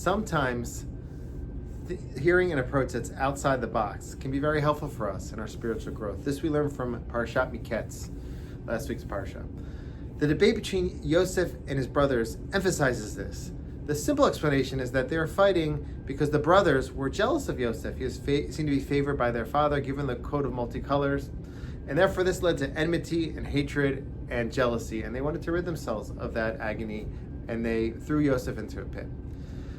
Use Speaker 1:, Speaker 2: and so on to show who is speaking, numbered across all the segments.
Speaker 1: sometimes hearing an approach that's outside the box can be very helpful for us in our spiritual growth. This we learned from Parshat Miketz, last week's Parsha. The debate between Yosef and his brothers emphasizes this. The simple explanation is that they were fighting because the brothers were jealous of Yosef. He was seemed to be favored by their father, given the coat of multicolors, and therefore this led to enmity and hatred and jealousy, and they wanted to rid themselves of that agony, and they threw Yosef into a pit.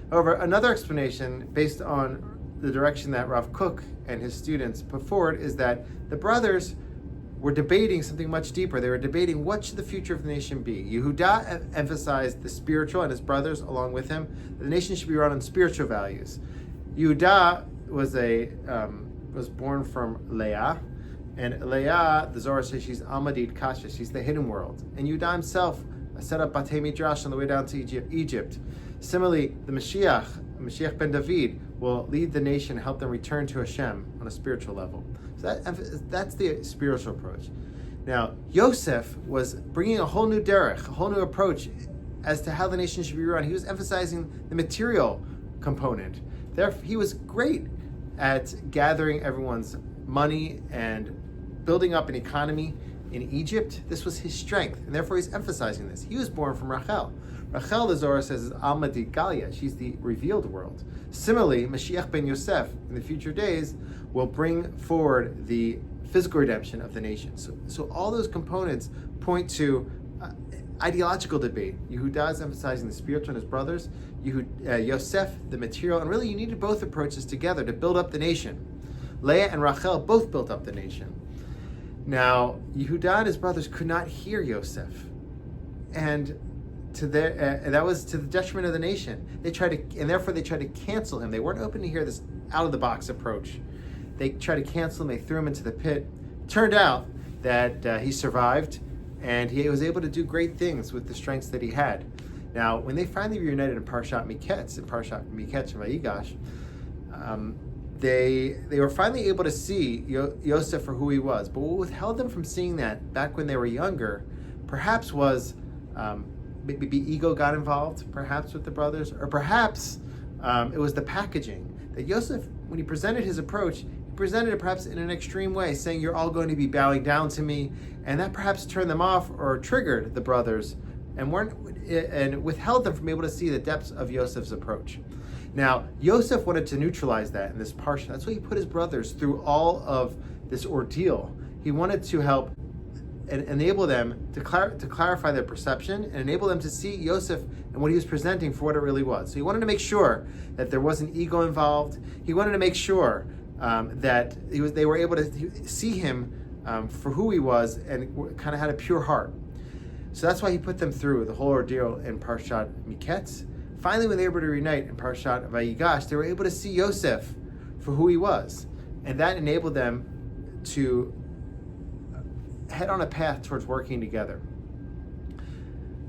Speaker 1: However, another explanation based on the direction that Rav Kook and his students put forward is that the brothers were debating something much deeper. They were debating what should the future of the nation be. Yehuda emphasized the spiritual, and his brothers along with him, the nation should be run on spiritual values. Yehuda was born from Leah, and Leah, the Zohar says she's Amadit Kasha, she's the hidden world. And Yehuda himself set up Batei Midrash on the way down to Egypt. Similarly, the Mashiach ben David, will lead the nation and help them return to Hashem on a spiritual level. So that's the spiritual approach. Now, Yosef was bringing a whole new derech, a whole new approach as to how the nation should be run. He was emphasizing the material component. Therefore, he was great at gathering everyone's money and building up an economy in Egypt. This was his strength, and therefore he's emphasizing this. He was born from Rachel. Rachel, the Zohar says, is Alma di Galia. She's the revealed world. Similarly, Mashiach ben Yosef, in the future days, will bring forward the physical redemption of the nation. So all those components point to ideological debate. Yehuda is emphasizing the spiritual and his brothers. Yosef, the material. And really, you needed both approaches together to build up the nation. Leah and Rachel both built up the nation. Now, Yehuda and his brothers could not hear Yosef. And that was to the detriment of the nation. Therefore they tried to cancel him. They weren't open to hear this out-of-the-box approach. They tried to cancel him. They threw him into the pit. Turned out that he survived, and he was able to do great things with the strengths that he had. Now, when they finally reunited in Parshat Miketz and Vayigash, they were finally able to see Yosef for who he was. But what withheld them from seeing that back when they were younger, perhaps was maybe ego got involved, perhaps with the brothers, or perhaps it was the packaging. That Yosef, when he presented his approach, he presented it perhaps in an extreme way, saying, you're all going to be bowing down to me, and that perhaps turned them off or triggered the brothers and withheld them from being able to see the depths of Yosef's approach. Now, Yosef wanted to neutralize that in this Parsha. That's why he put his brothers through all of this ordeal. He wanted to help and enable them to clarify their perception and enable them to see Yosef and what he was presenting for what it really was. So he wanted to make sure that there wasn't ego involved. He wanted to make sure that they were able to see him for who he was and kind of had a pure heart. So that's why he put them through the whole ordeal in Parshat Miketz. Finally, when they were able to reunite in Parshat Vayigash, they were able to see Yosef for who he was. And that enabled them to head on a path towards working together.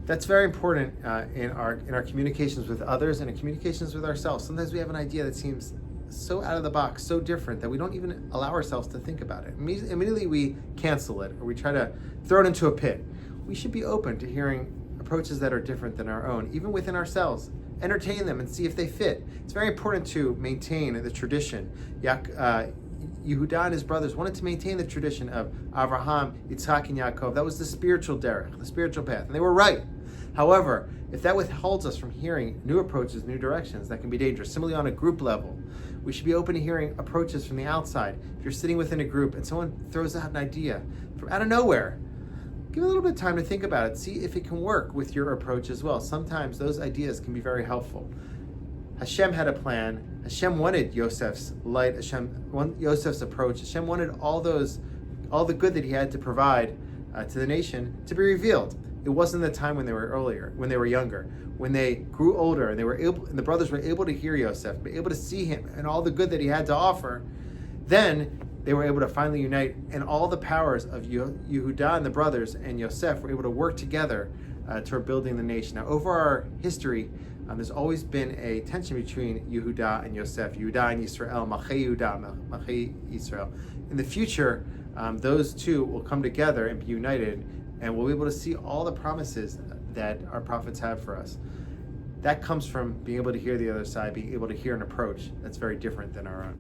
Speaker 1: That's very important in our communications with others and in communications with ourselves. Sometimes we have an idea that seems so out of the box, so different, that we don't even allow ourselves to think about it. Immediately we cancel it, or we try to throw it into a pit. We should be open to hearing approaches that are different than our own, even within ourselves. Entertain them and see if they fit. It's very important to maintain the tradition. Yehuda and his brothers wanted to maintain the tradition of Avraham, Yitzhak, and Yaakov. That was the spiritual derech, the spiritual path, and they were right. However, if that withholds us from hearing new approaches, new directions, that can be dangerous. Similarly, on a group level, we should be open to hearing approaches from the outside. If you're sitting within a group and someone throws out an idea from out of nowhere, give a little bit of time to think about it. See if it can work with your approach as well. Sometimes those ideas can be very helpful. Hashem had a plan. Hashem wanted Yosef's light. Hashem wanted Yosef's approach. Hashem wanted all the good that he had to provide to the nation to be revealed. It wasn't the time when they were younger. When they grew older and the brothers were able to hear Yosef, be able to see him and all the good that he had to offer, then they were able to finally unite, and all the powers of Yehuda and the brothers and Yosef were able to work together toward building the nation. Now, over our history, there's always been a tension between Yehuda and Yosef, Yehuda and Yisrael, Malchei Yehuda, Malchei Yisrael. In the future, those two will come together and be united, and we'll be able to see all the promises that our prophets have for us. that comes from being able to hear the other side, being able to hear an approach that's very different than our own.